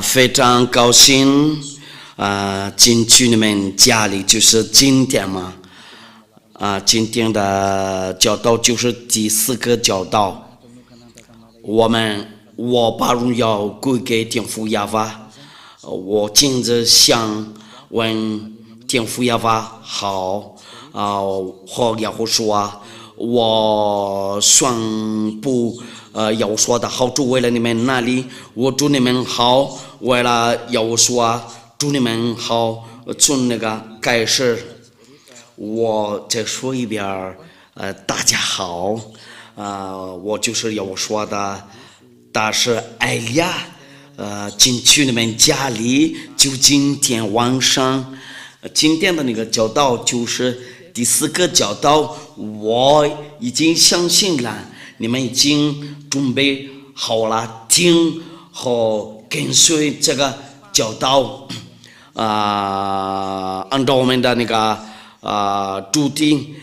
非常高兴进去你们家里，就是今天嘛。今天的教导就是第4个教导，我把荣耀归给天父耶和华。我今日想问天父耶和华好，和耶和华说，我宣布耶和华的好处，为了你们那里，我祝你们好，为了耶和华祝你们好，从那个开始。我再说一遍，大家好，我就是要说的，但是哎呀，进去你们家里，就今天晚上，今天的那个教导就是第4个教导，我已经相信了，你们已经准备好了听和跟随这个教导，按照我们的那个。注定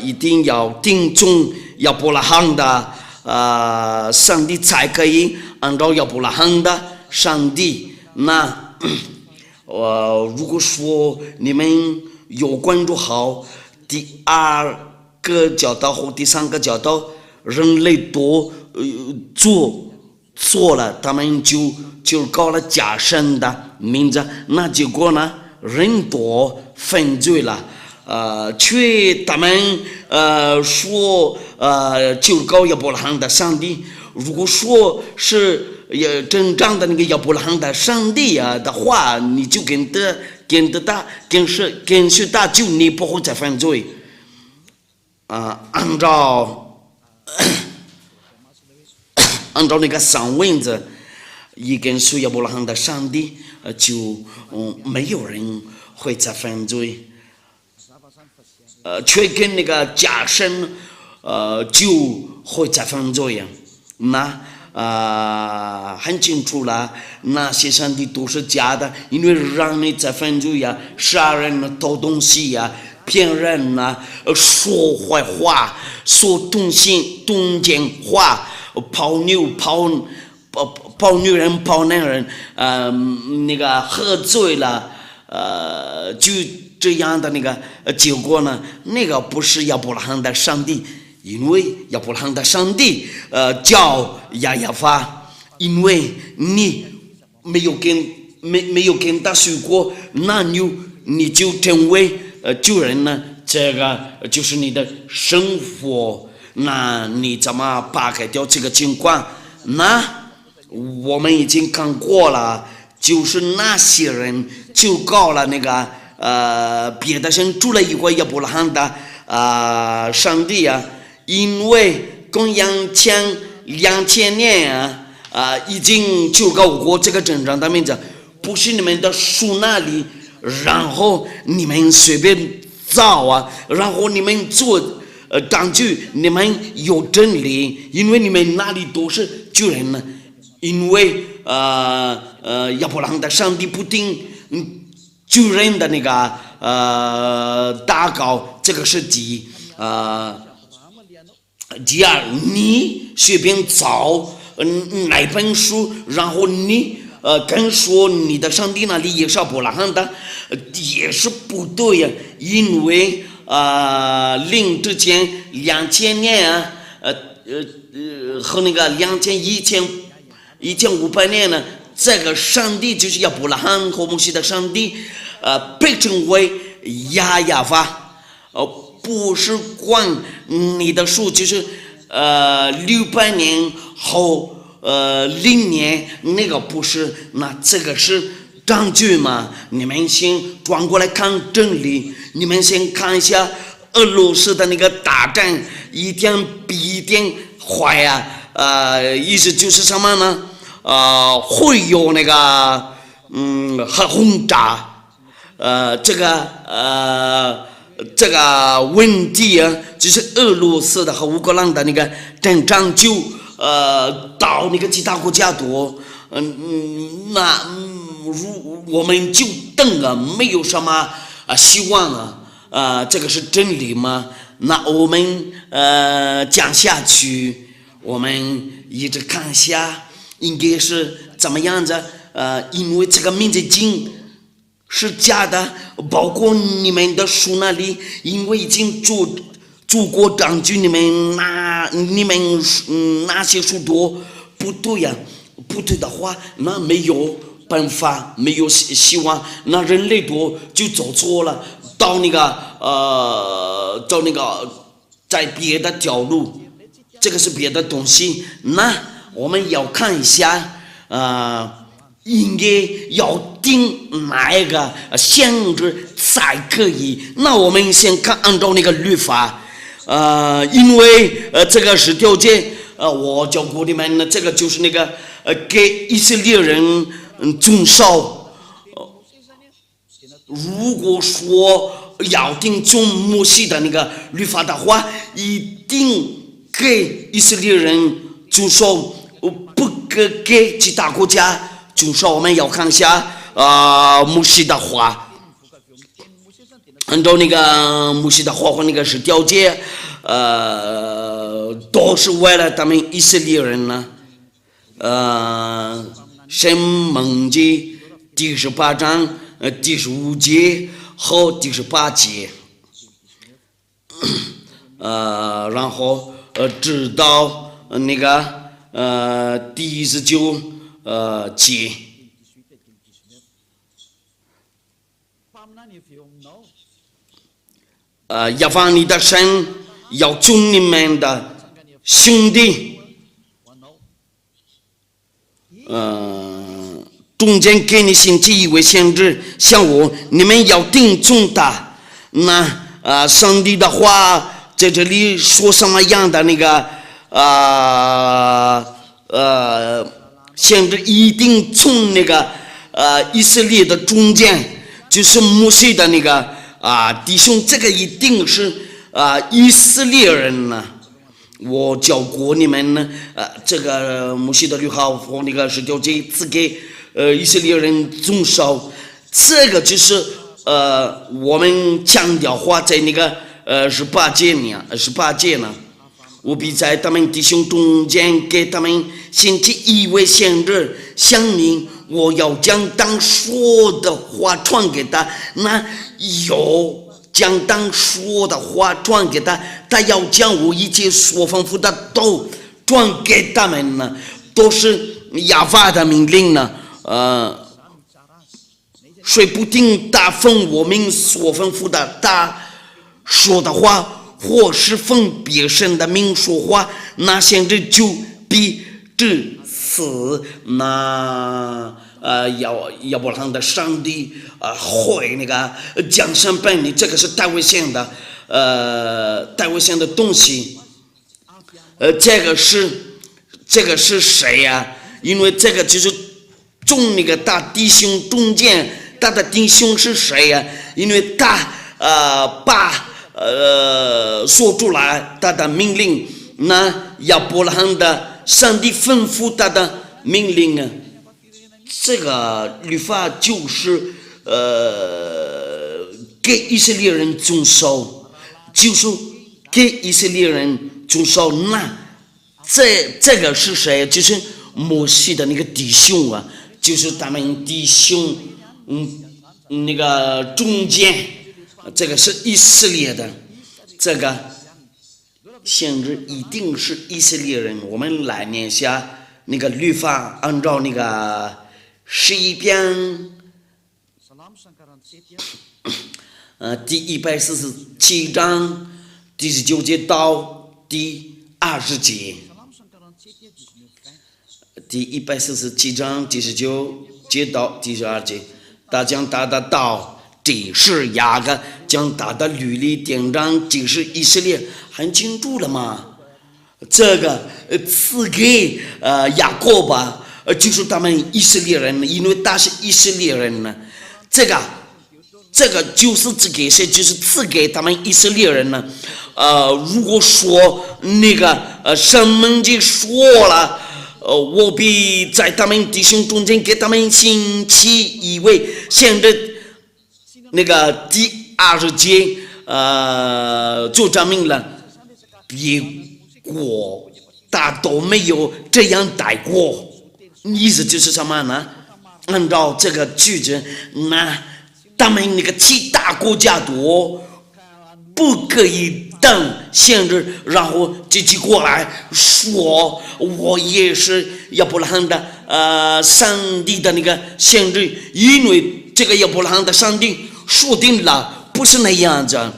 一定要听从亚伯拉罕的上帝才可以按照亚伯拉罕的上帝。那如果说你们有关注好第2个教导和第3个教导，人类都做错了，他们就搞了假神的名字，那结果呢，人多犯罪了。却他们说就搞亚伯拉罕的上帝。如果说是真正的那个亚伯拉罕的上帝的话，你就跟随他，就你不会再犯罪。按照那个上文字，一跟随亚伯拉罕的上帝，就没有人会再犯罪。却跟那个假神就会再犯罪呀。那很清楚了，那些上帝都是假的，因为让你再犯罪呀，杀人、偷东西呀、骗人啊，说坏话、说动奸话、泡女人、泡男人，那个喝醉了，就这样的那个结果呢，那个不是亚伯拉罕的上帝，因为亚伯拉罕的上帝叫亚法，因为你没有跟他说过，那你就成为救人呢，这个就是你的生活，那你怎么扒开掉这个情况？那我们已经看过了，就是那些人就搞了那个别的神除了一个亚伯拉罕的上帝啊，因为公元前2000年已经就搞过这个真正的名字，不是你们的书那里，然后你们随便造然后你们做当据你们有真理，因为你们那里都是救人呢，因为亚伯拉罕的上帝不听救人的那个祷告，这个是第2，你随便找哪本书，然后你跟说你的上帝那里也是亚伯拉罕的，也是不对呀，因为之前2000年和那个1500年呢，这个上帝就是亚伯拉罕和摩西的上帝，被称为亚法，不是管你的数，就是600年后0年那个不是，那这个是证据嘛？你们先转过来看真理，你们先看一下俄罗斯的那个大战，一天比一天坏意思就是什么呢？会有那个核轰炸，这个问题就是俄罗斯的和乌克兰的那个战争就到那个其他国家多，那我们就等没有什么希望这个是真理吗？那我们讲下去，我们一直看下。应该是怎么样子？因为这个民间经是假的，包括你们的书那里，因为已经祖国证据你们那些书多不对呀、不对的话，那没有办法，没有希望，那人类多就走错了，到那个在别的条路，这个是别的东西，那我们要看一下，应该要定哪一个限制才可以？那我们先看按照那个律法，因为这个是条件，我教过你们呢，这个就是那个给以色列人遵守。如果说要定遵摩西的那个律法的话，一定给以色列人遵守，不给其他国家。遵守。我们要看一下摩西的话，按照那个摩西的话和那个是条件，都是为了他们以色列人呢。申命记第18章第15节和第18节，然后直到那个第19节。耶和华你的神要从你们的兄弟中间给你兴起一位先知，像我，你们要听从他。那上帝的话在这里说什么样的那个先知一定从那个以色列的中间，就是摩西的那个弟兄，这个一定是以色列人呢。我教过你们呢，这个摩西的律法和那个10条诫赐给以色列人遵守，这个就是我们强调话在那个18节呢，我必在他们弟兄中间给他们兴起一位先知，想明我要将当说的话传给他，那有将当说的话传给他，他要将我一切所吩咐的都传给他们呢，都是耶和华的命令呢。谁不听他奉我们所吩咐的他说的话，或是奉别神的名说话，那先知就必致死。那亚伯拉罕的上帝会那个降生本领，这个是大卫县的东西。这个是谁呀？因为这个就是从那个大弟兄中间，他的弟兄是谁呀？因为他把说出来他的命令，那亚伯拉罕的上帝吩咐他的命令啊，这个律法就是给以色列人遵守，就是给以色列人遵守。那这个是谁？就是摩西的那个弟兄啊，就是他们弟兄那个中间，这个是以色列的，这个先知一定是以色列人。我们来念下那个律法，按照那个诗篇第147章第19节到第20节，第147章第19节到第12节，他将他的道指示雅各，将他的律例典章指示以色列，很清楚了吗？这个赐给雅各吧，就是他们以色列人，因为他是以色列人呢。这个就是赐给谁？就是赐给他们以色列人呢。如果说那个申命记说了，我必在他们弟兄中间给他们兴起一位先知，那个第20节就证明了别国他都没有这样待过，意思就是什么呢？按照这个句子，那他们那个其他国家都不可以等限制，然后自己过来说我也是亚伯拉罕的上帝的那个限制，因为这个亚伯拉罕的上帝说定了不是那样子。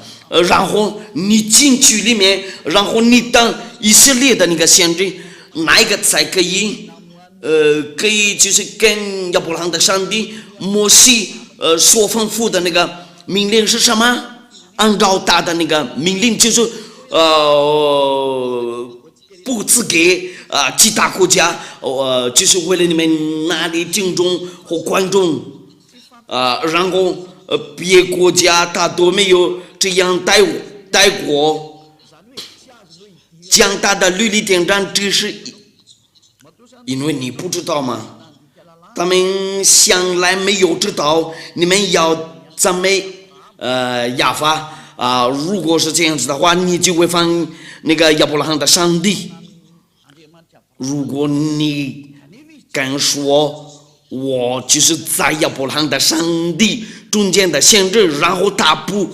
然后你进去里面，然后你当以色列的那个限制，哪一个才可以？可以就是跟亚伯拉罕的上帝摩西所吩咐的那个命令是什么？按照他的那个命令就是不赐给其他国家，就是为了你们那里敬重和观众然后别国家他都没有这样待过，将他的律例典章只是。因为你不知道吗？他们向来没有知道你们要赞美亚法如果是这样子的话，你就会犯那个亚伯拉罕的上帝。如果你敢说我就是在亚伯拉罕的上帝中间的限制，然后他不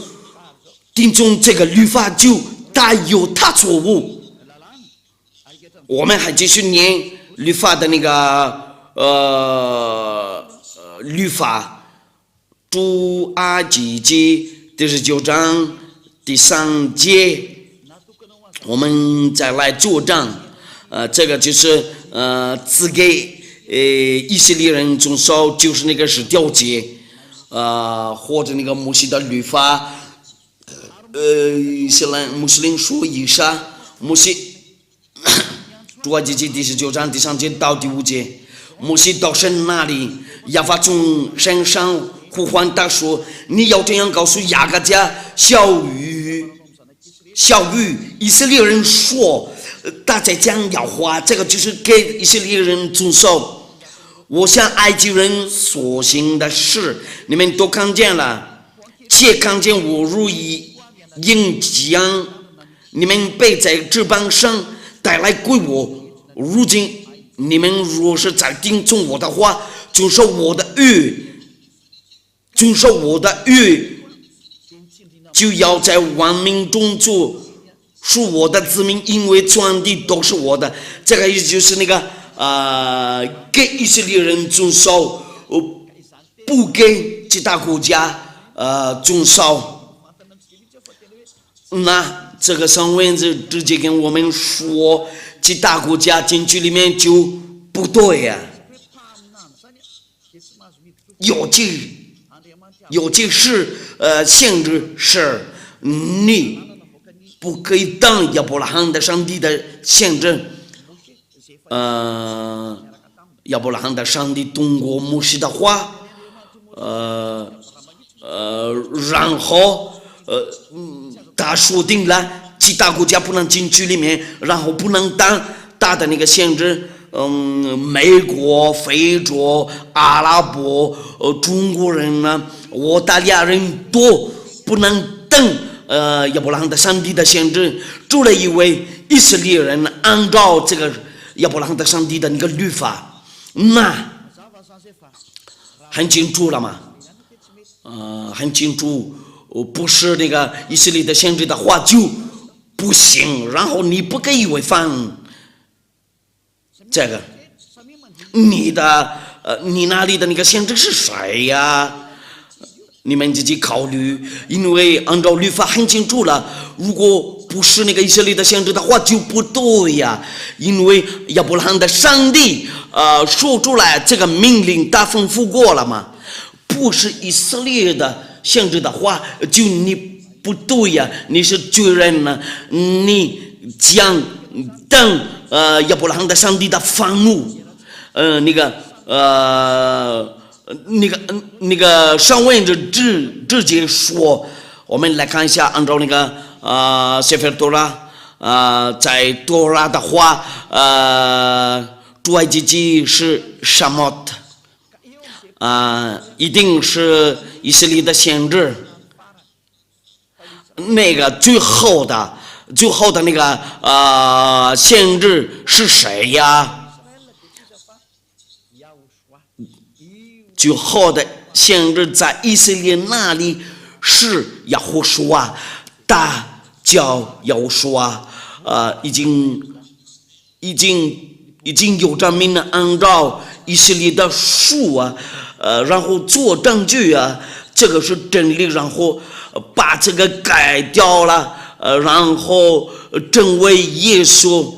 听从这个律法，就他有他错误。我们还继续念律法的那个律法，出埃及记第19章第3节，我们再来作证。这个就是赐给以色列人遵守，就是那个是10诫，或者那个摩西的律法。穆斯林说以上，摩西。出埃及记第19章第3节到第5节，摩西到神那里，亚法从山上呼唤他说：“你要这样告诉雅各家小雨以色列人说，他在讲要话，这个就是给以色列人遵守。我向埃及人所行的事，你们都看见了，且看见我如鹰将你们背在翅膀上。”带来归我。如今你们若是再听从我的话，遵守我的约，就要在万民中做属我的子民，因为全地都是我的。这个意思就是那个给以色列人遵守，不给其他国家遵守。那这个上文字直接跟我们说，其他国家进去里面就不对呀。尤其是限制是你不可以当亚伯拉罕的上帝的限制。亚伯拉罕的上帝通过摩西的话，然后他说定了其他国家不能进去里面，然后不能当大的那个限制。美国、非洲、阿拉伯、中国人呢，澳大利亚人都不能等亚伯拉罕的上帝的限制，除了因为以色列人按照这个亚伯拉罕的上帝的那个律法，那很清楚了嘛？很清楚，不是那个以色列的限制的话就不行，然后你不可以违反这个。你那里的那个限制是谁呀？你们自己考虑，因为按照律法很清楚了，如果不是那个以色列的限制的话就不对呀，因为亚伯拉罕的上帝说出来这个命令他吩咐过了嘛，不是以色列的限制的话就你不对呀，你是罪人呢，你将等亚伯拉罕的上帝的愤怒，那个上文就直接说，我们来看一下，按照那个谢菲尔多拉在多拉的话，出埃及记是什么一定是以色列的先知，那个最后的那个先知是谁呀？就好的先知在以色列那里是耶和华，大叫耶和华，已经有着民按照以色列的书啊，然后做证据啊，这个是真理，然后把这个改掉了，然后成为耶稣。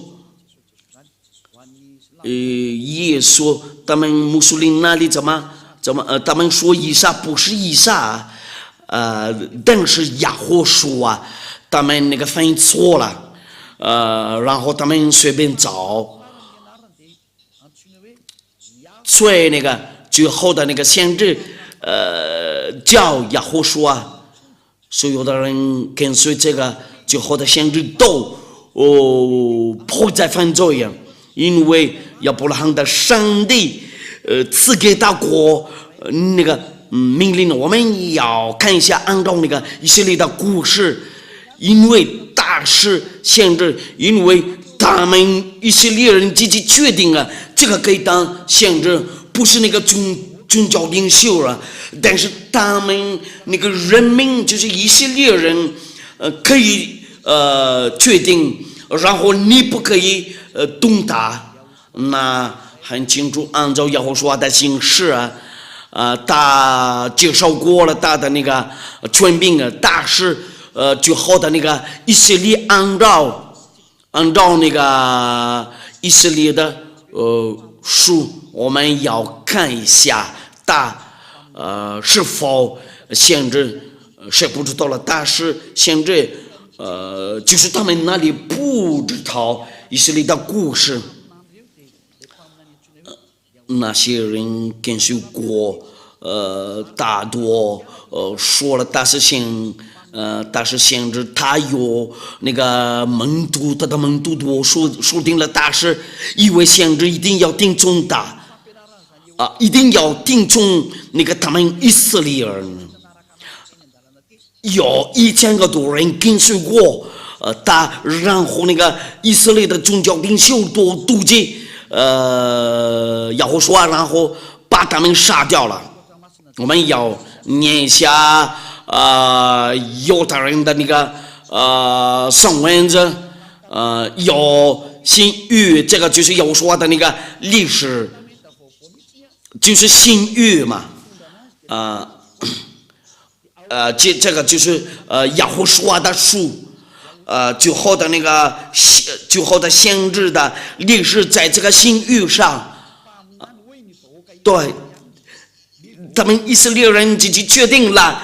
耶稣，他们穆斯林那里怎么，他们说以撒不是以撒，但是耶和华，他们那个翻译错了，然后他们随便找，所以那个最后的那个先知，叫耶和华，所有的人跟随这个最后的先知都不再犯罪呀。因为亚伯拉罕的上帝，赐给他国那个命令，我们要看一下，按照那个以色列的故事，因为大事先知，因为他们以色列人自己决定了，这个可以当先知，不是那个宗教领袖啊，但是他们那个人民就是以色列人，可以决定，然后你不可以。动他，那很清楚，按照耶和华的形式啊，他介绍过了他的那个权柄啊，他是最好的那个以色列按照那个以色列的书，我们要看一下他是否限制，谁不知道了？他是限制，就是他们那里不知道。以色列的故事，那些人跟随过，大多说了他是先知，他有那个门徒，他的门徒多说定了他是以为先知一定要听从他，一定要听从那个他们以色列人，有1000个多人跟随过。然后那个以色列的宗教领袖都妒忌，耶和华，然后把他们杀掉了。我们要念一下犹太人的那个圣文字，有新约，这个就是耶和华的那个历史，就是新约嘛，这个就是耶和华的书。最后的那个最后的先知的历史，在这个新约上，对，他们以色列人自己决定了，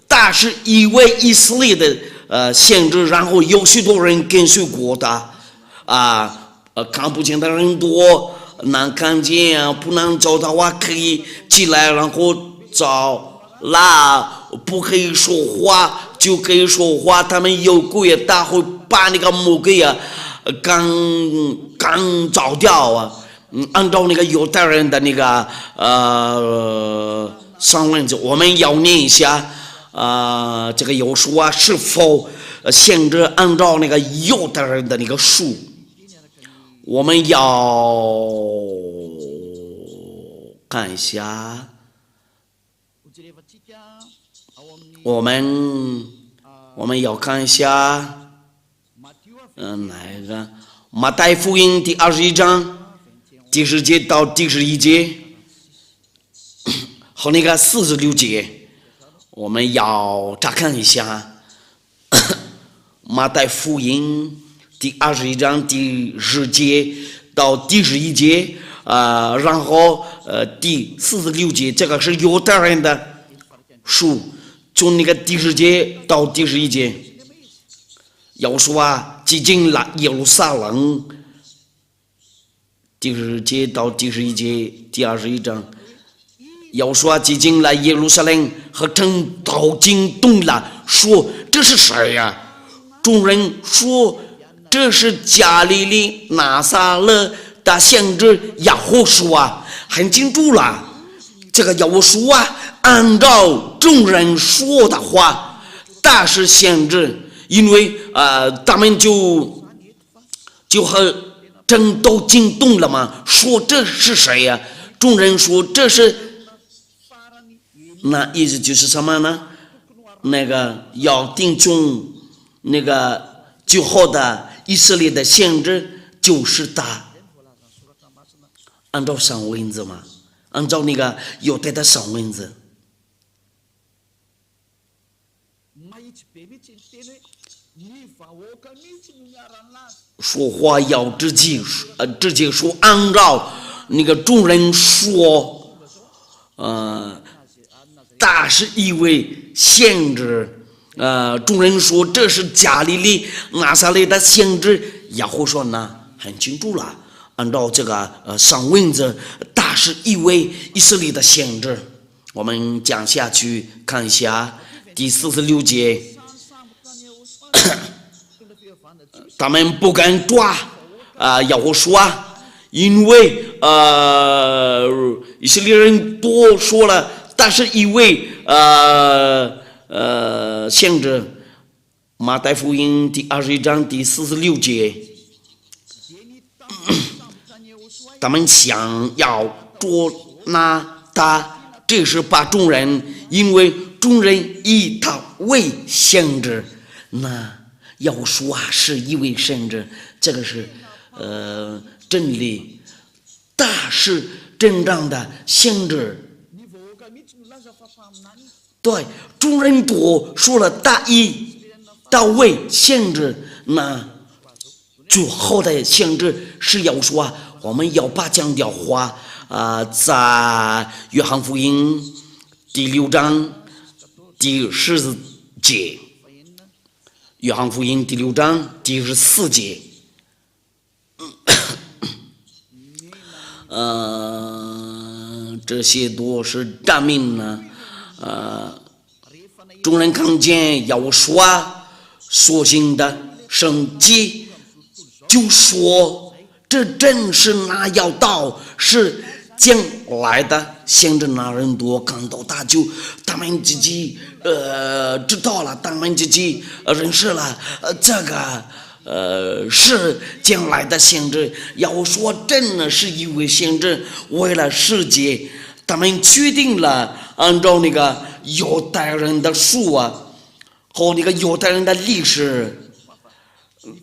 他是一位以色列的先知，然后有许多人跟随过他，看不见的人多，能看见不能找的话可以起来，然后找啦，不可以说话。就可以说话，他们有鬼，他会把那个魔鬼刚找掉啊。按照那个犹太人的那个上文字，我们要念一下这个有书是否限制按照那个犹太人的那个书，我们要看一下。我们要看一下，哪一个？马太福音第21章第10节到第11节，和那个46节，我们要查看一下。马太福音第21章第10节到第11节，然后第46节，这个是犹太人的书。从那个第10节到第11节，要说挤进了耶路撒冷，第10节到第11节，第21章，要说挤进了耶路撒冷和城都惊动了，说这是谁呀？众人说这是加利利拿撒勒的先知耶和华，很清楚了，这个耶和华按照众人说的话，他是先知，因为他们就和城都惊动了嘛，说这是谁呀？众人说这是那意思就是什么呢？那个要听从那个最后的以色列的先知，就是他按照上文字嘛，按照那个犹太的上文字。说话要直接说，按照那个众人说，大是以为先知，众人说这是加利利拿撒勒的先知，耶和华说呢很清楚了，按照这个上文字，大是以为以色列的先知。我们讲下去看一下第46节。他们不敢抓耶和华，因为以色列人多说了，但是以为先知。马太福音第21章第46节，他们想要捉拿他，这是把众人，因为众人以他为先知，那要说是一位先知，这个是真理，大是真正的先知。对，众人都说了大义大位先知，那最后的先知是要说，我们要把这样的话在约翰福音第6章第14节，约翰福音第6章第14节，这些都是证明呢，众人看见耶和华所行的神迹，就说这真是那要到是将来的先知。那人多看到他就他们自己知道了，他们自己认识了这个是将来的先知。要说真的是一位先知，为了世界，他们决定了按照那个犹太人的书和那个犹太人的历史，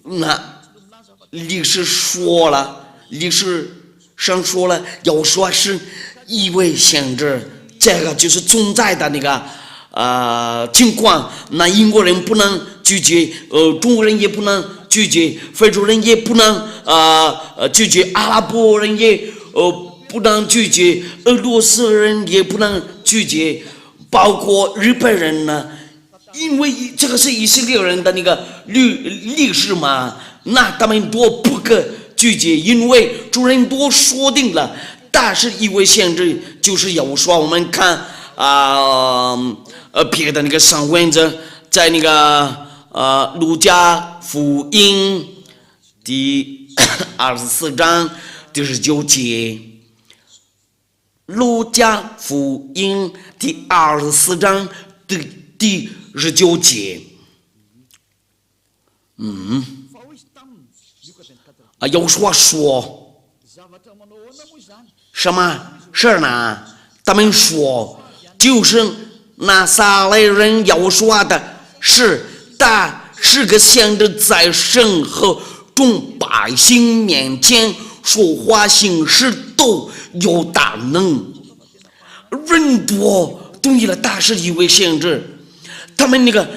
那历史上说了，要说是一位先知，这个就是存在的那个情况。那英国人不能拒绝，中国人也不能拒绝，非洲人也不能拒绝，阿拉伯人也不能拒绝，俄罗斯人也不能拒绝，包括日本人呢，因为这个是以色列人的那个历史嘛，那他们都不可拒绝，因为主人都说定了，但是一位先知就是要说，我们看别的那个上文字，在那个路加福音第24章第19节，路加福音第24章第19节，有说什么事呢？他们说就是拿撒勒人要说的是，他是个先知，在神和众百姓面前说话行事都有大能。人多同意了，他是一位先知。他们那个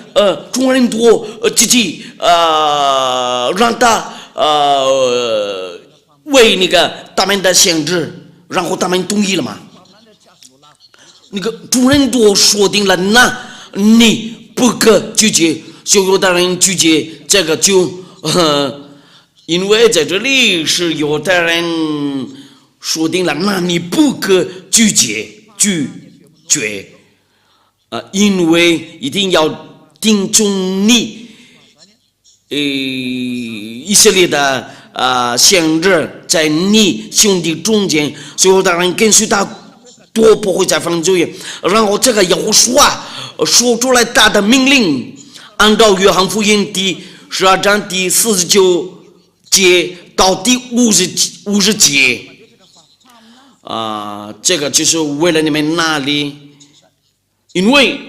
众人多自己让他为那个他们的先知，然后他们同意了嘛？那个众人都说定了，那你不可拒绝，所有的人拒绝这个就因为在这里是犹太人说定了，那你不可拒绝因为一定要听从你以色列的先知，在你兄弟中间，所有的人跟随他都不会再犯罪。然后这个耶和华说出来他的命令，按照约翰福音第12章第49节到第50节这个就是为了你们那里因为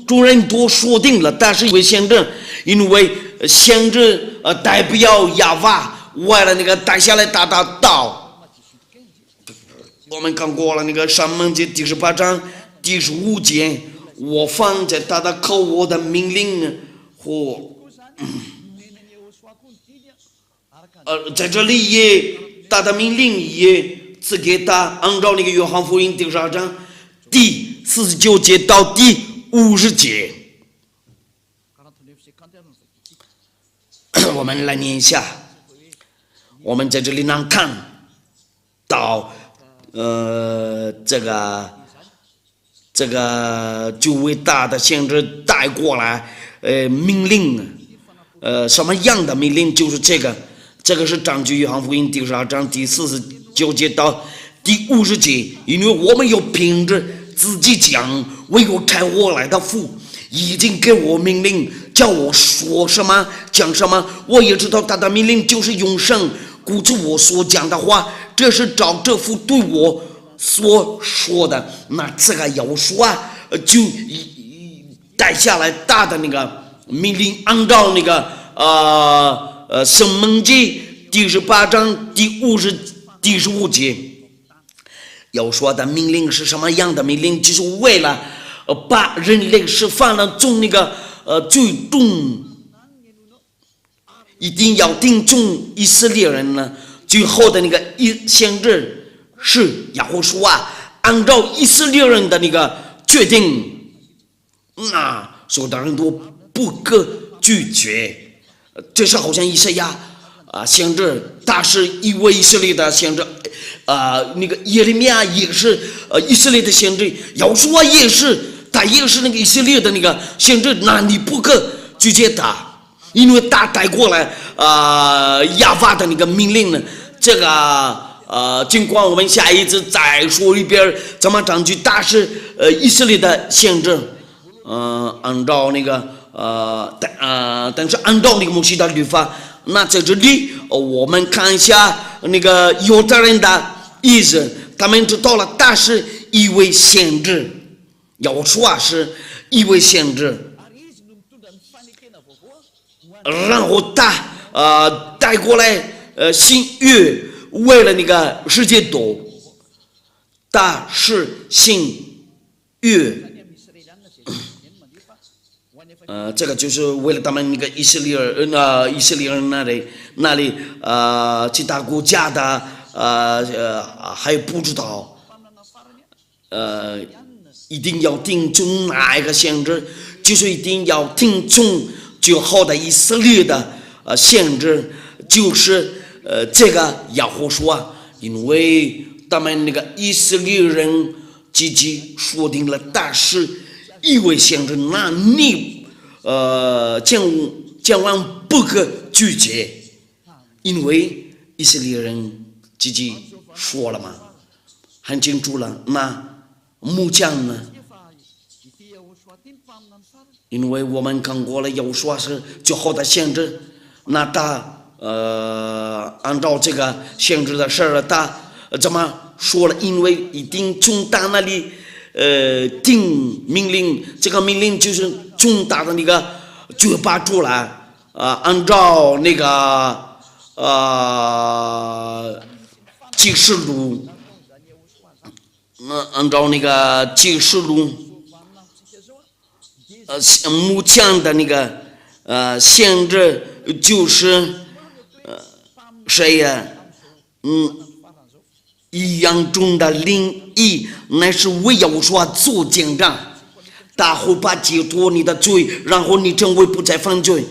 众人都说定了，但是因为先知，因为先知代表亚法，为了那个带下来大道。我们看过了那个申命记第18章第15节，我放在他的口，我的命令和在这里也他的命令也赐给他，按照那个约翰福音第12章第49节到第50节。我们来念一下，我们在这里能看到这个就伟大的先知带过来命令，什么样的命令？就是这个是根据约翰福音第12章第49节到第50节，因为我们有凭着自己讲，唯有差我来的父已经给我命令，叫我说什么讲什么，我也知道他的命令就是永生，故此我所讲的话，这是照这父对我所说的。那这个要说就带下来大的那个命令，按照那个申命记第18章第15节要说的命令是什么样的命令？就是为了把人类释放了从那个最终一定要定中以色列人呢，最后的那个先知是亚胡书按照以色列人的那个决定，那所有的人都不可拒绝。这是好像以赛亚先知，他是一位以色列的先知，那个耶利米亚也是以色列的先知，亚书也是，他也是那个以色列的那个先知，那你不可拒绝他，因为他带过来亚法的那个命令呢。这个尽管我们下一次再说一遍怎么证据，他是以色列的先知，按照那个但是按照那个摩西的律法。那在这里我们看一下那个犹太人的意思，他们知道了他是一位先知，要说是一位先知，然后他带过来新约，为了那个世界多，他是新约。这个就是为了他们那个以色列人那里其他国家的还不知道，一定要听从哪一个先知，就是一定要听从最后的以色列的先知，就是这个亚胡书因为他们那个以色列人自己说定了他是一位先知，那你千万不可拒绝，因为以色列人自己说了嘛，很清楚了。那木匠呢？因为我们看过了，有说是最后的先知，那他按照这个先知的事儿，他怎么说了？因为一定从他那里定命令，这个命令就是从他的那个嘴巴出来按照那个启示录，按照那个启示录木匠的那个先知就是谁呀？一样中的灵异，乃是为要说做见证，他会把解脱你的罪，然后你成为不再犯罪。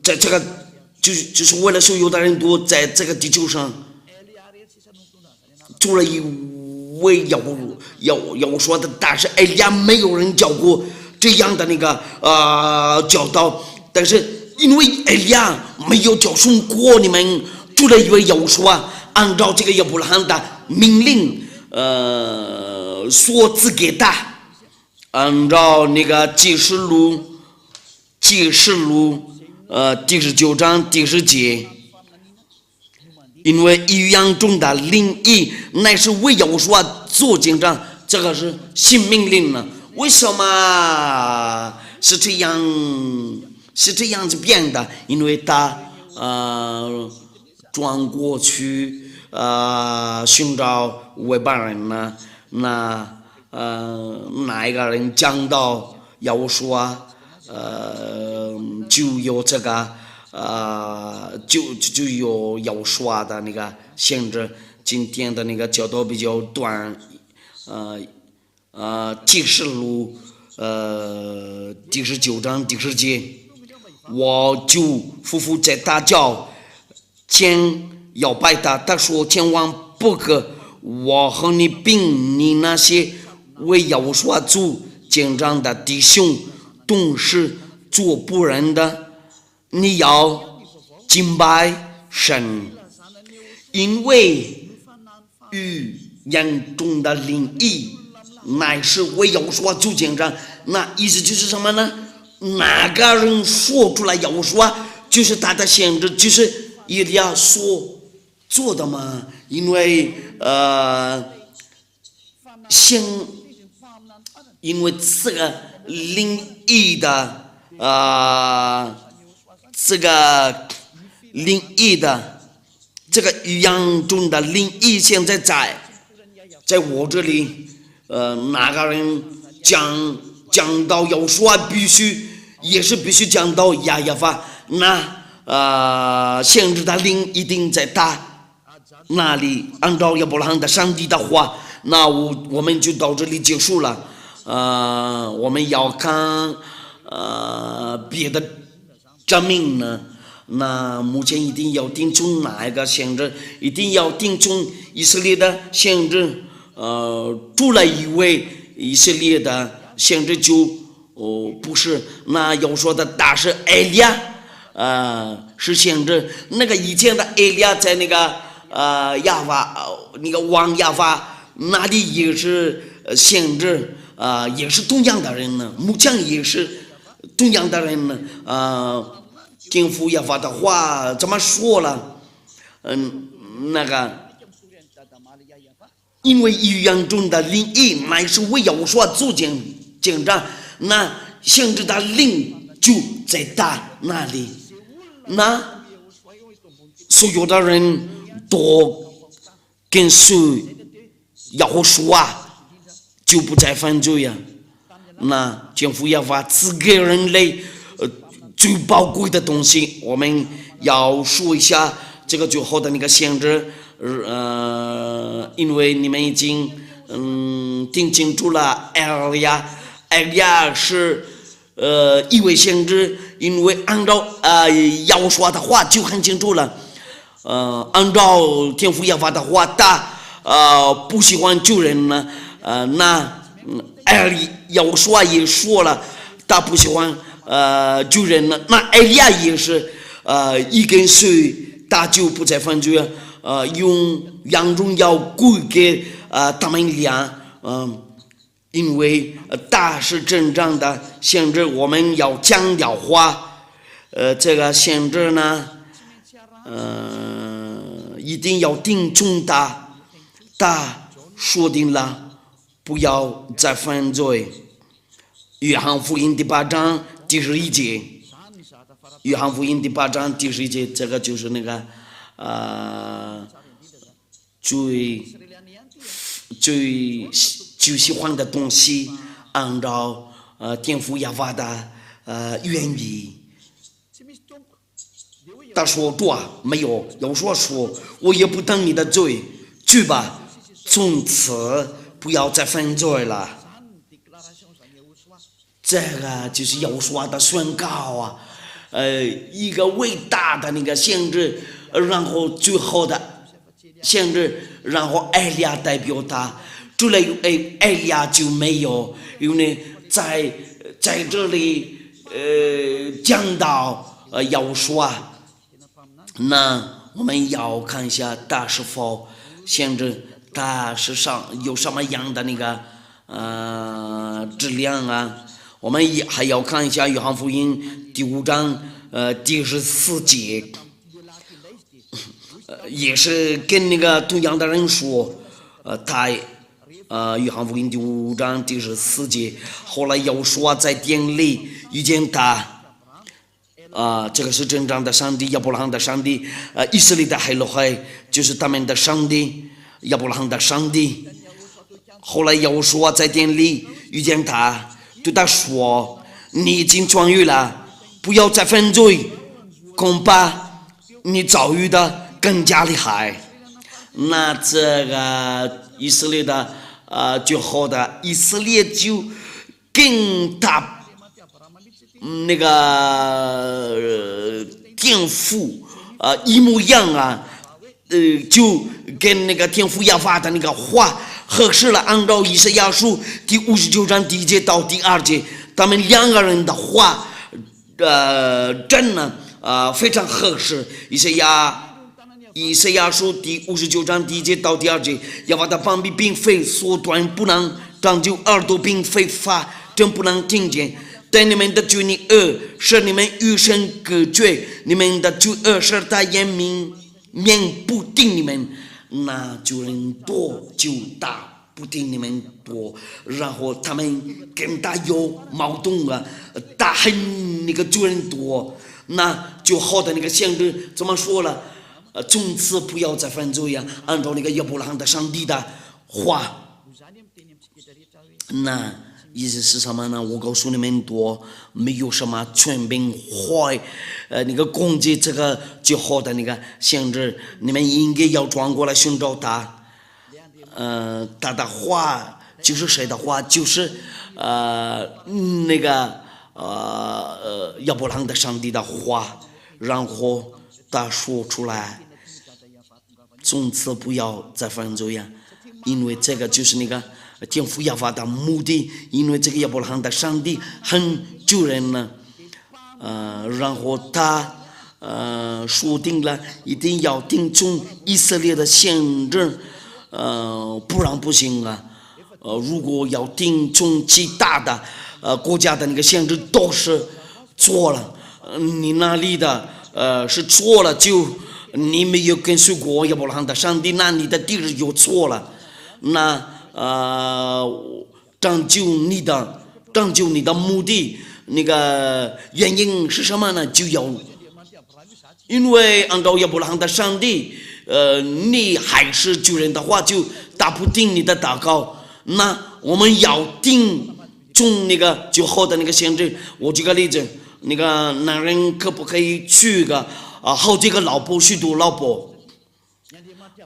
在这个就是为了所有的人都在这个地球上做了一位要说的，但是埃利亚没有人教过这样的那个教导，但是因为埃利亚没有教训过你们，做了一位要说按照这个亚伯拉罕的命令所赐给他，按照那个启示录第19章第10节，因为一样中的灵异乃是为要说做见证，这个是新命令呢？为什么是这样子变的？因为他转过去寻找外邦人呢，哪一个人讲到要说就有这个就有要说的那个限制。今天的那个教导比较短，启示录第19章第10节，我就夫妇在大叫前要拜他，他说千万不可，我和你并你那些为要说主见证的弟兄都是做不人的，你要敬拜神，因为语言中的灵意乃是为要说主见证。那意思就是什么呢？哪个人说出来要说，就是他的限制，就是一定要说做的嘛。因为因为这个灵意的这个语言中的灵意现在在我这里，哪个人讲到要说也是必须讲到亚亚法，那限制的灵一定在他那里。按照亚伯拉罕的上帝的话，那我们就到这里结束了。我们要看别的证明呢。那目前一定要听从哪一个限制？一定要听从以色列的限制。出来一位以色列的限制就不是那要说的大是埃利亚是限制。那个以前的埃利亚在那个亚法那个王亚法那里也是限制也是同样的人呢，目前也是同样的人呢。天父亚法的话怎么说了？那个因为语言中的灵意乃是为要说主见证，那限制的灵就在他那里。那所有的人都跟随要说就不再犯罪呀。那天父亚法赐给人类最宝贵的东西，我们要说一下这个最后的那个限制。因为你们已经听清楚了，埃利亚是一位先知，因为按照要说的话就很清楚了。按照天父亚法的话，他不喜欢救人呢。那埃利要说也说了，他不喜欢救人呢。那埃利亚也是一跟随，他就不再犯罪。用让荣耀归给他们俩，因为他是真正的先知。我们要强调话，这个先知呢，一定要听从他说定了，不要再犯罪。约翰福音第8章第11节，约翰福音第8章第11节，这个就是那个最喜欢的东西，按照天父亚法的原意。他说主没有要说我也不等你的罪，去吧，从此不要再犯罪了。这个就是要说的宣告一个伟大的那个限制，然后最后的限制，然后埃利亚代表他，除了埃利亚就没有，因为在这里讲到要说，那我们要看一下他是否限制，他是有什么样的那个质量我们还要看一下约翰福音第5章第14节，也是跟那个同样的人说，他约翰福音第5章第14节，后来耶和华在殿里遇见他，这个是真正的上帝，亚伯拉罕的上帝，以色列的海洛海就是他们的上帝，亚伯拉罕的上帝。后来耶和华在殿里遇见他，对他说：“你已经痊愈了，不要再犯罪，恐怕你遭遇的更加厉害。”那这个以色列的就好的，以色列就跟他那个天父一模一样啊，就跟那个天父亚法的那个话合适了。按照以赛亚书第59章第1节到第2节，他们2个人的话真的非常合适。以赛亚书第59章第1节到第2节，亚法的膀臂并非缩短不能长久，耳朵并非发真不能听见。但你们的罪恶使你们与神隔绝，你们的罪恶使他眼面不听你们，那就人多就打不听你们多，然后他们跟他有矛盾啊，打恨那个罪人多，那就好的那个先知怎么说了？从此不要再犯罪呀，按照那个亚伯拉罕的上帝的话。那意思是什么呢？我告诉你们多，没有什么权柄坏，那个攻击这个就好的那个先知，你们应该要转过来寻找他。他的话就是谁的话？就是那个亚伯拉罕的上帝的话，然后他说出来，从此不要再犯罪呀，因为这个就是那个天父亚法的目的，因为这个亚伯拉罕的上帝很救人呢，然后他说定了一定要听从以色列的先知，不然不行啊。如果要听从其他的国家的那个先知都是错了，你那里的是错了，就你没有跟随过亚伯拉罕的上帝，那你的地址就错了。那拯救你的目的，那个原因是什么呢？就要因为按照亚伯拉罕的上帝，你还是救人的话，就打不定你的祷告。那我们要听从那个就好的那个先知。我举个例子，那个男人可不可以娶个好几个老婆，许多老婆？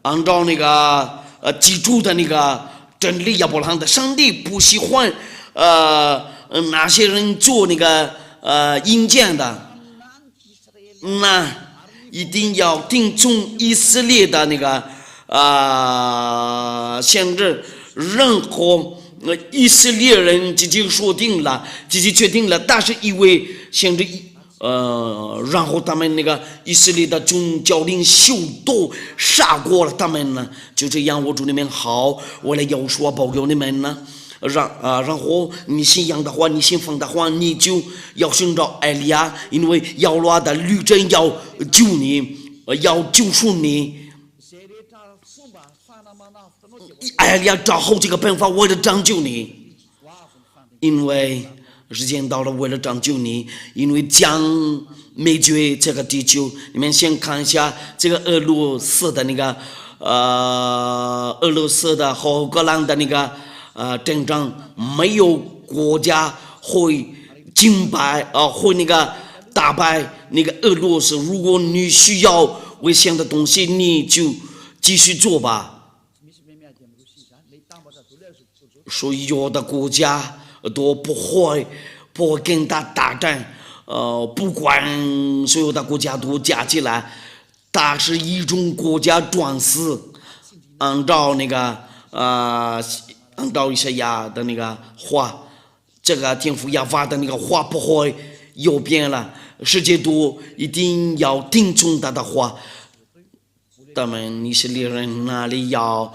按照那个基础的那个真理，亚伯拉罕的上帝不喜欢那些人做那个阴间的，那一定要听从以色列的那个先知。任何以色列人自己说定了，自己决定了，但是因为先知然后他们那个以色列的宗教领袖都杀过了他们呢，就这样，我祝你们好，我来要说保佑你们呢。然后你信仰的话，你信奉的话，你就要寻找艾利亚，因为亚罗的律政要救你，要救赎你。艾利亚找好这个办法，为了拯救你，因为时间到了，为了拯救你，因为将灭绝这个地球。你们先看一下这个俄罗斯的那个俄罗斯的和乌克兰的那个战争，没有国家会击败会那个打败那个俄罗斯。如果你需要危险的东西，你就继续做吧。所以有的国家都不会跟他打战，不管所有的国家都加起来，他是一种国家专司。按照那个按照以赛亚的那个话，这个天父亚法的那个话不会有变了，世界都一定要听从他的话。他们以色列人哪里要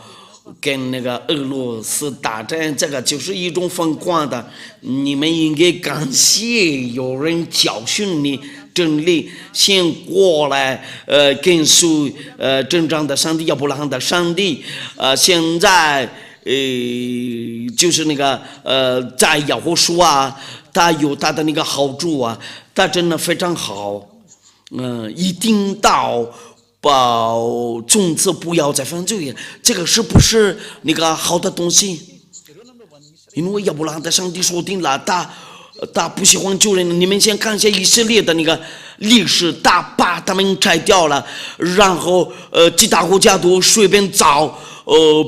跟那个俄罗斯打战，这个就是一种疯狂的。你们应该感谢有人教训你真理，先过来跟随真正的上帝，亚伯拉罕的上帝。现在就是那个在耶和华啊，他有他的那个好处啊，他真的非常好，一定到从此不要再犯罪，这个是不是那个好的东西？因为亚伯拉罕的上帝说定了，他不喜欢救人。你们先看一下以色列的那个历史，他把他们拆掉了，然后其他国家都随便找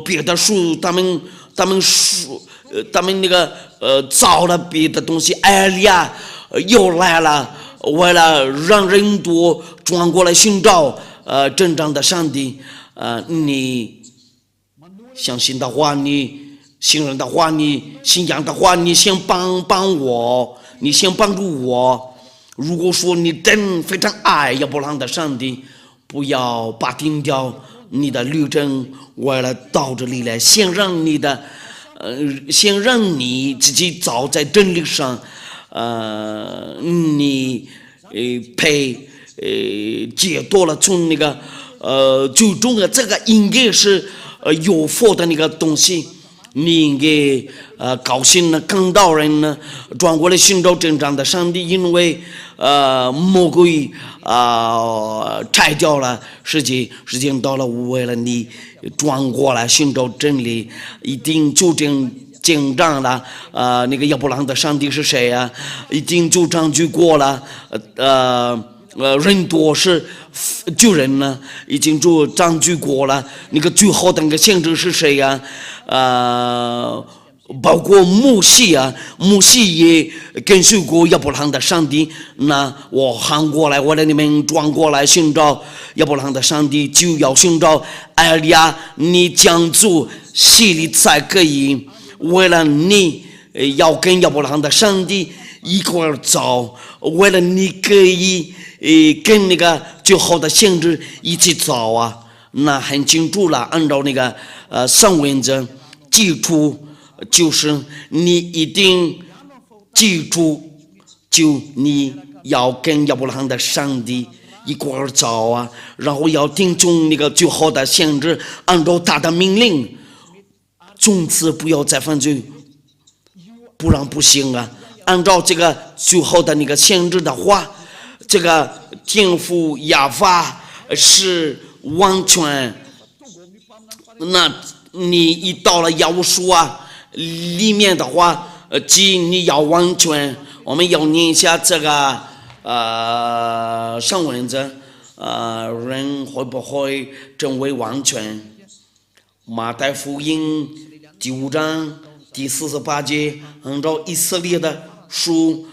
别的树，他们那个找了别的东西。埃利亚又来了，为了让人多转过来寻找真正的上帝。你相信的话，你信任的话，你信仰的话，你先帮我，你先帮助我。如果说你真非常爱亚伯拉罕的上帝，不要把停掉你的旅程，为了到这里来，先让你自己走在真理上，你解脱了从那个最终的这个应该是有福的那个东西。你应该高兴呢，看到人呢转过来寻找真正的上帝，因为魔鬼拆掉了时间到了，为了你转过来寻找真理，一定就紧张了。那个亚伯拉罕的上帝是谁啊？已经就占据过了。人多是救人呢，已经就占据过了。那个最好的那个先知是谁呀？包括摩西啊，摩西也跟随过亚伯拉罕的上帝。那我喊过来，为了你们转过来寻找亚伯拉罕的上帝，就要寻找埃利亚，你将做洗礼才可以。为了你要跟亚伯拉罕的上帝一块儿走，为了你可以跟那个最好的先知一起走啊，那很清楚了。按照那个上文则基础就是你一定记住，就你要跟亚伯拉罕的上帝一块儿走啊，然后要听从那个最好的先知，按照他的命令，从此不要再犯罪，不然不行啊。按照这个最后的那个先知的话，这个天父亚法是完全。那你一到了耶和华里面的话，即你要完全。我们要念一下这个上文字，人会不会成为完全？马太福音第5章第48节，按照以色列的书，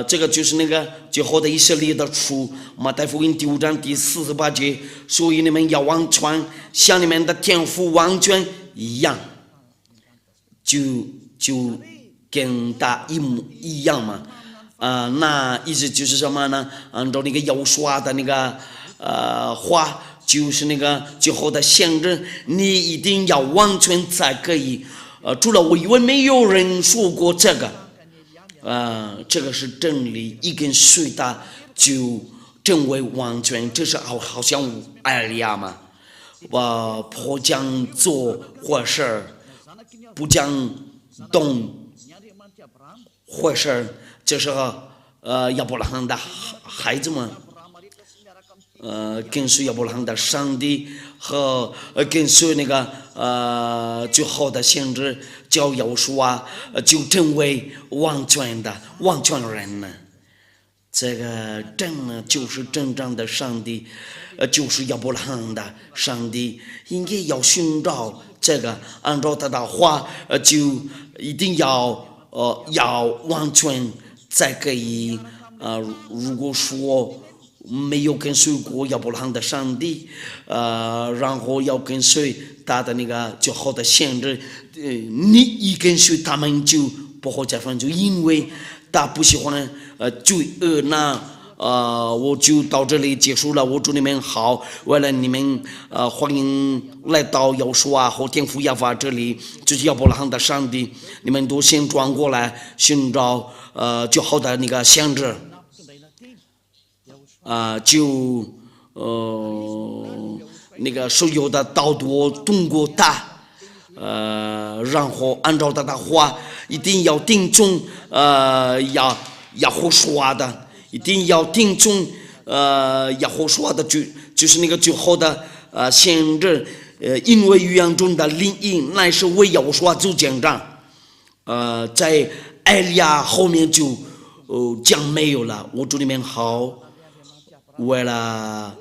这个就是那个最后的以色列的书，马太福音第5章第48节，所以你们要完全，像你们的天父完全一样，就跟他一模一样嘛。那意思就是什么呢？按照那个耶和华的那个话，就是那个最后的先知，你一定要完全才可以。除了我以为没有人说过这个。这个是真理，一跟随他就成为完全。这是好像埃利亚嘛，不讲做坏事，不讲动坏事，这是亚伯拉罕的孩子们，跟随亚伯拉罕的上帝和跟随那个最好的先知叫耶和华，就成为完全人呢。这个真呢就是真正的上帝，就是亚伯拉罕的上帝，应该要寻找这个，按照他的话，就一定要完全才可以。如果说没有跟随过亚伯拉罕的上帝，然后要跟随他的那个最好的先知，你一跟随他们就不会再犯罪，因为他不喜欢罪恶。那我就到这里结束了。我祝你们好，为了你们欢迎来到耶和华和天父亚法这里，就是亚伯拉罕的上帝，你们都先转过来寻找最好的那个先知。那个所有的道路通过他，然后按照他的话，一定要听从亚胡说的，一定要听从亚胡说的就是那个最后的先知，因为预言中的灵印乃是为亚胡说做见证，在艾利亚后面就讲没有了。我祝你们好，为了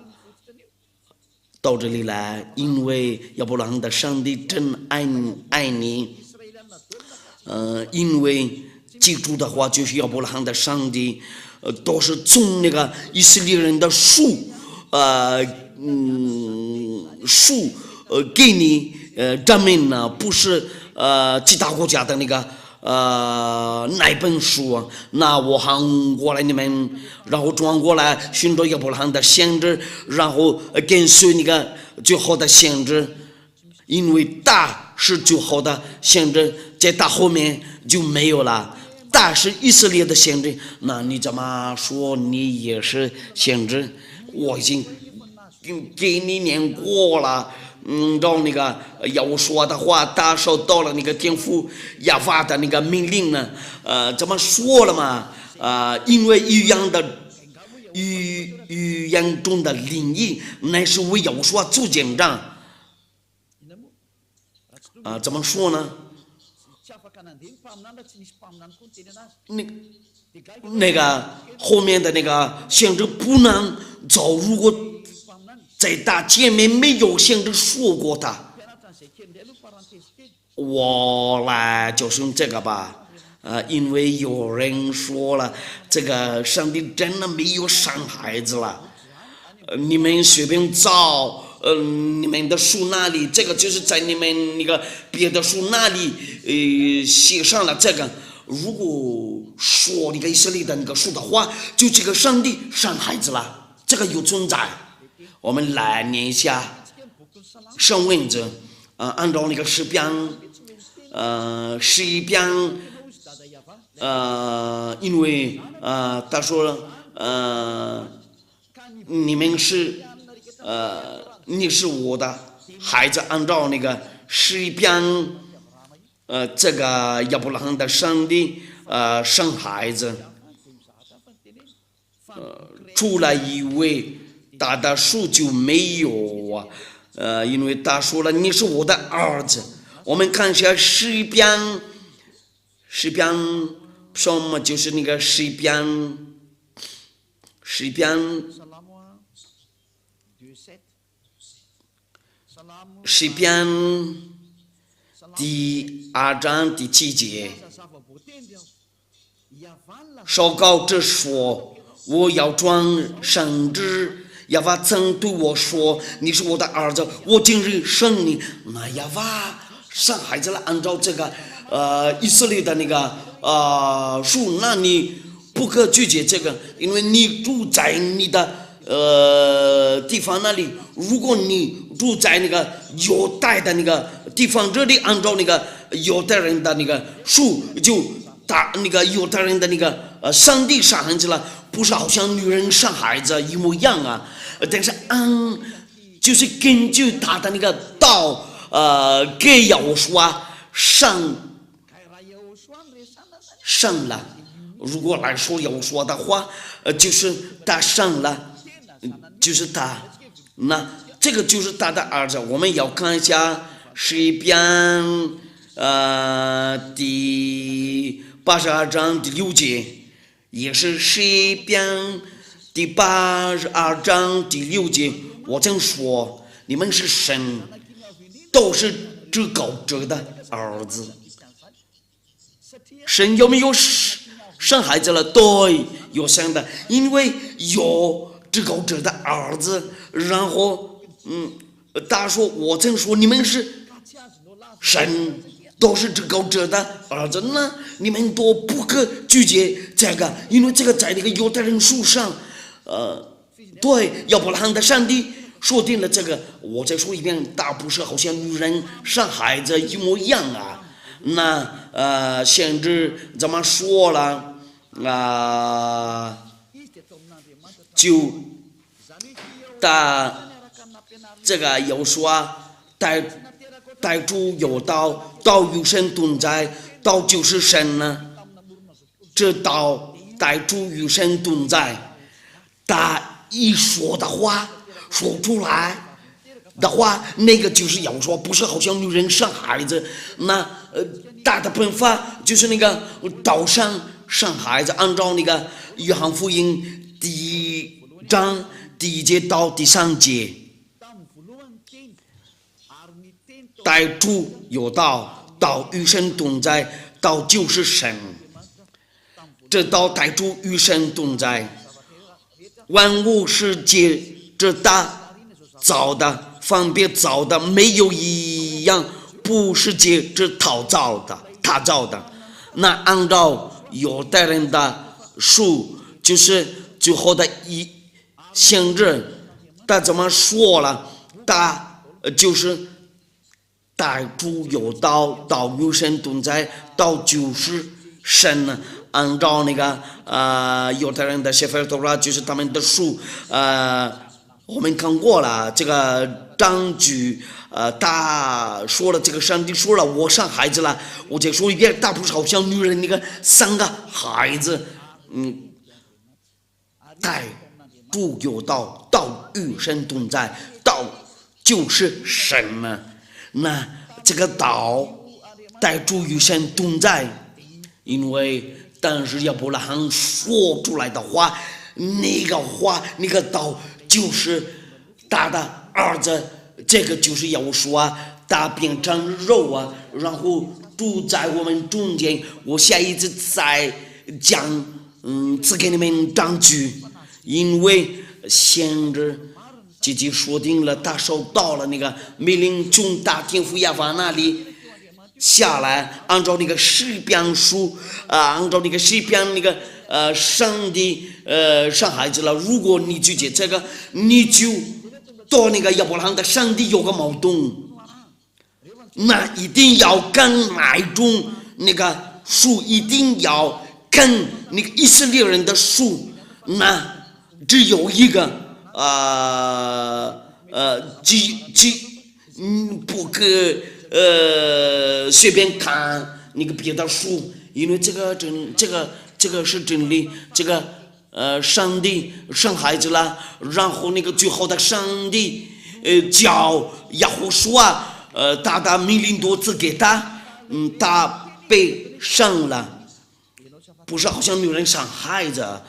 到这里来，因为亚伯拉罕的上帝真爱你，因为记住的话就是亚伯拉罕的上帝，都是从那个以色列人的树给你证明呢，不是其他国家的那个那本书，那我喊过来你们，然后转过来寻找亚伯拉罕的先知，然后跟随那个最好的先知，因为大是最好的先知，在大后面就没有了。大是以色列的先知，那你怎么说你也是先知？我已经给你念过了。照那个要说的话，大受到了那个天父亚法的那个命令呢，怎么说了嘛？因为预言中的灵异，乃是为要说做见证。怎么说呢？那个后面的那个先知不能走，如果在他前面没有先知说过的，我来就是用这个吧。因为有人说了，这个上帝真的没有生孩子了。你们随便找，你们的书那里，这个就是在你们那个别的书那里，写上了这个。如果说那个以色列的那个书的话，就这个上帝生孩子了，这个有存在。我们来念一下圣文字，按照那个诗篇，11篇，因为他说你们是你是我的孩子，按照那个11篇，这个亚伯拉罕的上帝生孩子，出来一位。他的书就没有啊，因为他说了你是我的儿子。我们看一下诗篇什么就是那个诗篇第2章第7节，祷告者说，我要装圣旨。亚法曾对我说：“你是我的儿子，我今日生你。”那亚法生孩子了，按照这个以色列的那个书，那你不可拒绝这个，因为你住在你的地方那里。如果你住在那个犹太的那个地方，这里按照那个犹太人的那个书，就打那个犹太人的那个上帝生孩子了，不是好像女人生孩子一模一样啊。但是就是根据他的那个道，给要说生了。如果来说要说的话，就是他生了，就是他，那这个就是他的儿子。我们要看一下诗篇第82章第6节，也是诗篇第82章第6节。我这样说，你们是神，都是至高者的儿子。神有没有生孩子了？对，有生的，因为有至高者的儿子。然后他说，我这样说，你们是神，都是至高者的儿子呢，你们都不可拒绝这个，因为这个在那个犹太人书上，对亚伯拉罕的上帝说定了这个。我再说一遍，大不是好像女人生孩子一模一样啊。那先知怎么说了就他这个有说带带主有道，道与神同在，道就是神呢。这道带主与神同在，他一说的话说出来的话，那个就是要说，不是好像女人生孩子，那大的办法就是那个岛上生孩子，按照那个约翰福音第1章第1节到第3节，带主有道，道与神同在，道就是神。这道带主与神同在，万物是借着他造的，分别造的，没有一样不是借着他造的。那按照犹太人的书，就是最后的先知，他怎么说了？他就是带主有道，道与神同在，道就是神呢。按照那个犹太人的写法的话，就是他们的书，我们看过了。这个章句，他说了，这个上帝说了，我生孩子了，我再说一遍，他不是好像女人那个3个孩子，带主有道，道与神同在，道就是神呢。那这个道带主与神同在，因为但是亚伯拉罕说出来的话，那个话那个道就是他的儿子，这个就是要说他变成肉啊，然后住在我们中间。我下一次再讲只给你们证据，因为先知自己说定了，他收到了那个命令，从大天父亚法那里下来，按照那个诗篇书按照那个诗篇那个上帝生孩子了。如果你拒绝这个，你就到那个亚伯拉罕的上帝有个矛盾，那一定要跟哪一种那个书，一定要跟那个以色列人的书，那只有一个不可随便看那个别的书，因为这个是真理。这个上帝生孩子了，然后那个最后的上帝叫亚胡书他的命令多次给他，他被生了，不是好像女人生孩子，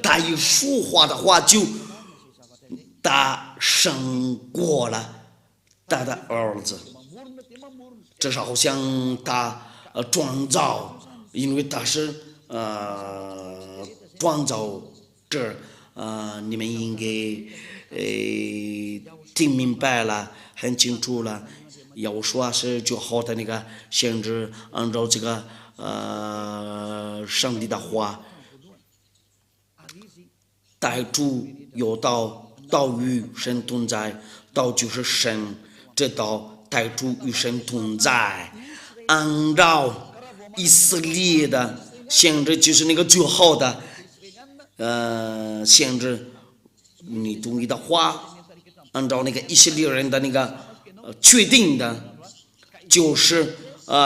他一说话的话就他生过了他的儿子。这是好像他创造，因为他是创造者，你们应该听明白了，很清楚了。要说是最好的那个先知，按照这个上帝的话，带主有道，道与神同在，道就是神，这道带主与神同在。按照以色列的先知，就是那个最好的先知，你同意的话，按照那个以色列人的那个确定的，就是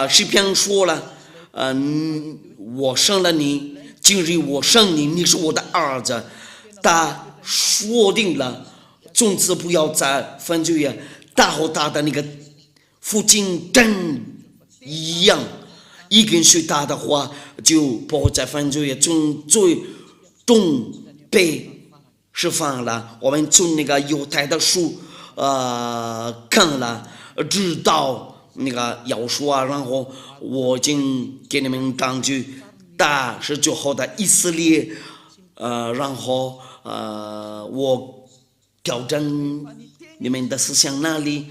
诗篇说了，我生了你，今日我生你，你是我的儿子。他说定了，从此不要再犯罪，他和他的那个父亲真一样，一跟随他的话就不会再犯罪，从最终被释放了。我们从那个犹太的书看了，知道那个要说然后我已经给你们证据，他是最后的以色列，然后我调整你们的思想那里，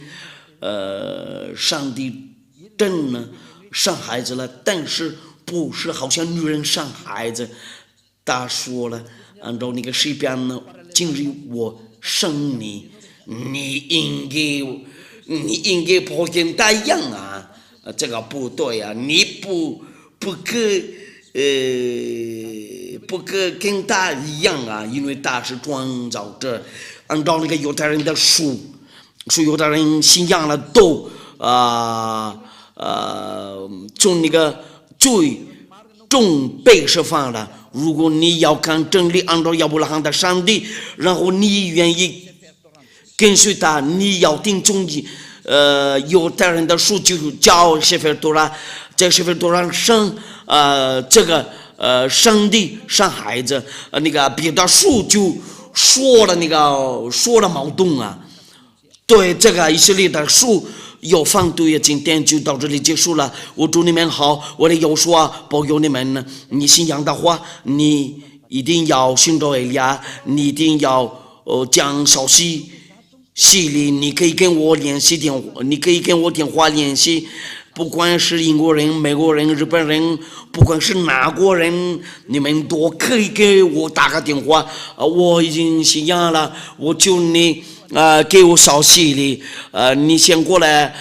上帝真的生孩子了，但是不是好像女人生孩子。他说了，按照那个诗篇呢，今日我生你，你应该不跟他一样啊，这个不对啊，你不可跟他一样啊，因为他是创造者。按照那个犹太人的书，说有的人信仰了都从那个罪中被释放了。如果你要看真理，按照亚伯拉罕的上帝，然后你愿意跟随他，你要听从犹太人的书就叫谢菲多拉，在谢菲多拉生这个上帝生孩子，那个别的书就说了矛盾啊。对这个以色列的书有反对，今天就到这里结束了。我祝你们好，我的有说保佑你们呢。你信仰的话，你一定要寻找以利亚，你一定要讲消息系列，你可以跟我联系电话，你可以跟我电话联系。不管是英国人、美国人、日本人，不管是哪国人，你们都可以给我打个电话。我已经信仰了，我求你给我消息里，你先过来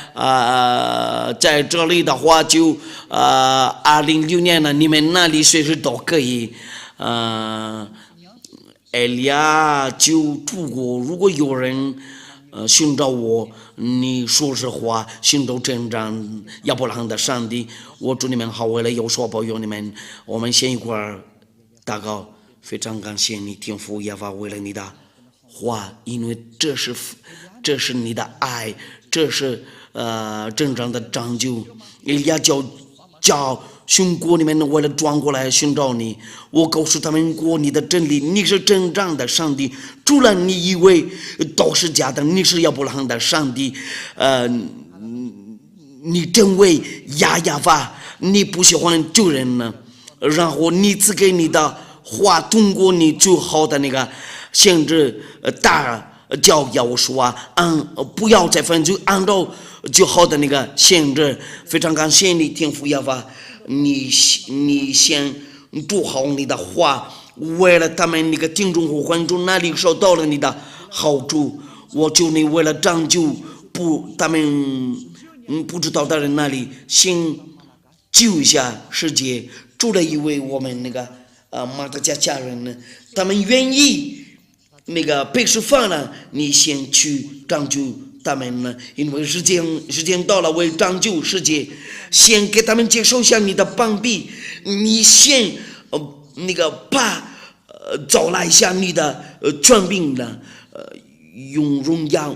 在这里的话就2006年了，你们那里随时都可以。艾利亚就出国，如果有人寻找我，你说实话，寻找真正亚伯拉罕的上帝。我祝你们好，为了有所保佑你们，我们先一块儿祷告。非常感谢你，天父耶和华，为了你的话，因为这是你的爱，这是真正的拯救。以利亚叫兄国里面为了转过来寻找你，我告诉他们过你的真理，你是真正的上帝，除了你以为都是假的，你是亚伯拉罕的上帝。你真为亚法，你不喜欢救人呢，然后你只给你的话通过你最好的那个限制大教要说不要再犯罪，按照最好的那个限制。非常感谢你，天父亚法，你先做好你的话，为了他们那个听众和观众那里受到了你的好处。我求你为了拯救他们不知道的人那里，先救一下世界。除了因为我们那个马达加家人呢，他们愿意那个被释放了，你先去拯救他们呢，因为时间到了，为拯救世界，先给他们接受一下你的帮庇。你先那个把找来一下你的权柄呢，用荣耀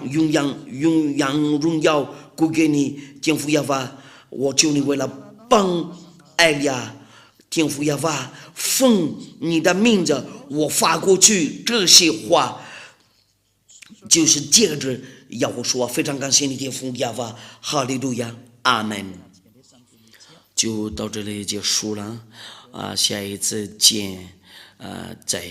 归给你，天父耶和华。我求你为了帮艾利亚，天父耶和华，奉你的名字，我发过去这些话，就是接着要我说。非常感谢你，天父耶和华，哈利路亚，阿门。就到这里结束了下一次见，再